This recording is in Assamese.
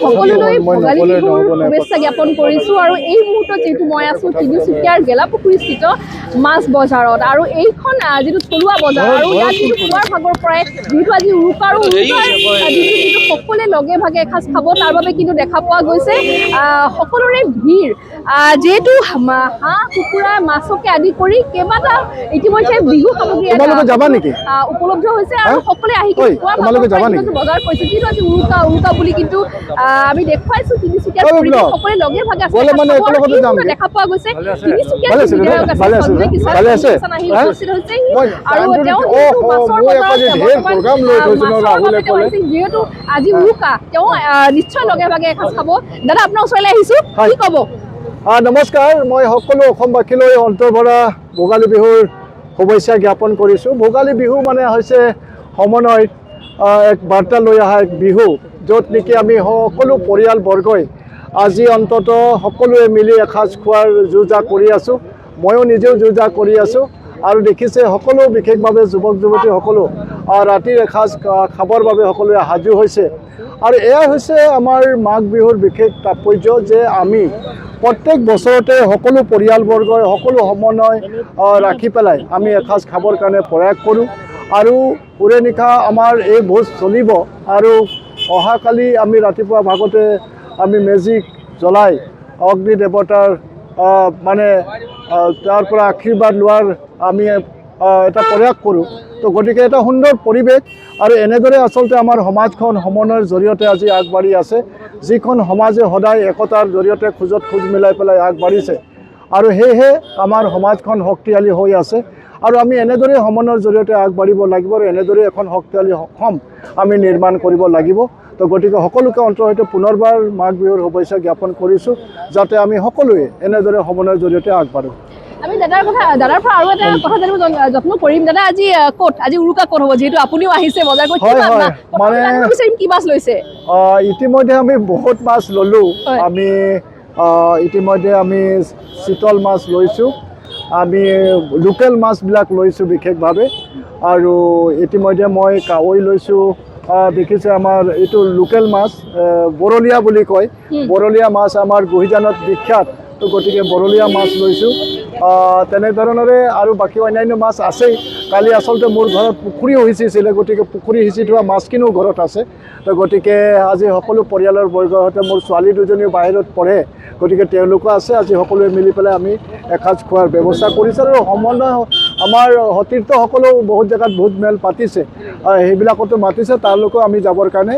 সকলোলৈ ভোগালী বিহুৰ শুভেচ্ছা জ্ঞাপন কৰিছোঁ। আৰু এই মুহূৰ্তত যিহেতু মই আছোঁ তিনিচুকীয়াৰ গেলাপুখুৰীস্থিত মাছ বজাৰত, আৰু এইখন যিটো থলুৱা বজাৰ, আৰু ইয়াত যিটো পুৱাৰ ভাগৰ পৰাই যিহেতু আজি উৰুকা আৰু উৰুকাৰ দিনটো যিটো সকলোৱে লগে ভাগে এসাঁজ খাব, তাৰ বাবে কিন্তু দেখা পোৱা গৈছে সকলোৰে ভিৰ। যিহেতু হাঁহ কুকুৰা মাছকে আদি কৰি কেইবাটা ইতিমধ্যে বিহু সামগ্ৰী উপলব্ধ হৈছে, আৰু সকলোৱে আহি বজাৰ কৰিছে। যিহেতু আজি উৰুকা বুলি কিন্তু আমি দেখুৱাইছো তিনিচুকীয়াৰ পৰিৱেশ সকলোৱে লগে ভাগে আছে। দেখা পোৱা গৈছে তিনিচুকীয়াৰ বিধায়ক আছে সঞ্জয় কিষাণ আহি উপস্থিত হৈছে, আৰু তেওঁ মাছৰ বজাৰত যিহেতু আজি উৰুকা তেওঁ নিশ্চয় লগে ভাগে এসাঁজ খাব। দাদা আপোনাৰ ওচৰলৈ আহিছো, কি ক'ব? নমস্কাৰ, মই সকলো অসমবাসীলৈ অন্তৰ্ভৰা ভোগালী বিহুৰ শুভেচ্ছা জ্ঞাপন কৰিছোঁ। ভোগালী বিহু মানে হৈছে সমন্বয়ত এক বাৰ্তা লৈ অহা এক বিহু, য'ত নেকি আমি সকলো পৰিয়ালবৰ্গই আজি অন্তত সকলোৱে মিলি এসাঁজ খোৱাৰ যো-জা কৰি আছোঁ। ময়ো নিজেও যো-জা কৰি আছোঁ, আৰু দেখিছে সকলো বিশেষভাৱে যুৱক যুৱতী সকলো ৰাতিৰ এসাঁজ খাবৰ বাবে সকলোৱে সাজু হৈছে। আৰু এয়া হৈছে আমাৰ মাঘ বিহুৰ বিশেষ তাৎপৰ্য, যে আমি প্ৰত্যেক বছৰতে সকলো পৰিয়ালবৰ্গই সকলো সমন্বয় ৰাখি পেলাই আমি এসাঁজ খাবৰ কাৰণে প্ৰয়াস কৰোঁ। আৰু উৰে নিশা আমাৰ এই ভোজ চলিব, আৰু অহাকালি আমি ৰাতিপুৱা ভাগতে আমি মেজি জ্বলাই অগ্নি দেৱতাৰ মানে তাৰ পৰা আশীৰ্বাদ লোৱাৰ আমি এটা প্ৰয়াস কৰোঁ। তো গতিকে এটা সুন্দৰ পৰিৱেশ, আৰু এনেদৰে আচলতে আমাৰ সমাজখন সমন্বয়ৰ জৰিয়তে আজি আগবাঢ়ি আছে। যিখন সমাজে সদায় একতাৰ জৰিয়তে খোজত খোজ মিলাই পেলাই আগবাঢ়িছে, আৰু সেয়েহে আমাৰ সমাজখন শক্তিশালী হৈ আছে। আৰু আমি এনেদৰে সমন্বয়ৰ জৰিয়তে আগবাঢ়িব লাগিব, আৰু এনেদৰে এখন শক্তিশালী অসম আমি নিৰ্মাণ কৰিব লাগিব। তো গতিকে সকলোকে অন্তৰ্সৈতে পুনৰবাৰ মাঘ বিহুৰ শুভেচ্ছা জ্ঞাপন কৰিছোঁ, যাতে আমি সকলোৱে এনেদৰে সমন্বয়ৰ জৰিয়তে আগবাঢ়োঁ। আমি দাদাৰ পৰা আৰু এটা কথা জানিব যত্ন কৰিম। দাদা আজি ক'ত, আজি উৰুকা ক'ত হ'ব? যিহেতু আপুনিও আহিছে বজাৰ কৰি, মানে কি মাছ লৈছে? ইতিমধ্যে আমি বহুত মাছ ল'লোঁ। আমি ইতিমধ্যে আমি চিতল মাছ লৈছোঁ, আমি লোকেল মাছবিলাক লৈছোঁ বিশেষভাৱে, আৰু ইতিমধ্যে মই কাৱৈ লৈছোঁ। দেখিছে আমাৰ এইটো লোকেল মাছ বৰলীয়া বুলি কয়, বৰলীয়া মাছ আমাৰ গুহিজানত বিখ্যাত। তো গতিকে বৰলীয়া মাছ লৈছোঁ। তেনেধৰণৰে আৰু বাকী অন্যান্য মাছ আছেই। কালি আচলতে মোৰ ঘৰত পুখুৰী সিঁচিছিলে, গতিকে পুখুৰী সিঁচি থোৱা মাছখিনিও ঘৰত আছে। তো গতিকে আজি সকলো পৰিয়ালৰ বৰ্গৰ সৈতে, মোৰ ছোৱালী দুজনীও বাহিৰত পঢ়ে, গতিকে তেওঁলোকো আছে। আজি সকলোৱে মিলি পেলাই আমি এসাঁজ খোৱাৰ ব্যৱস্থা কৰিছোঁ। আৰু সমন্বয় আমাৰ সতীৰ্থসকলেও বহুত জেগাত ভোজ মেল পাতিছে, সেইবিলাকতো মাতিছে, তালৈকো আমি যাবৰ কাৰণে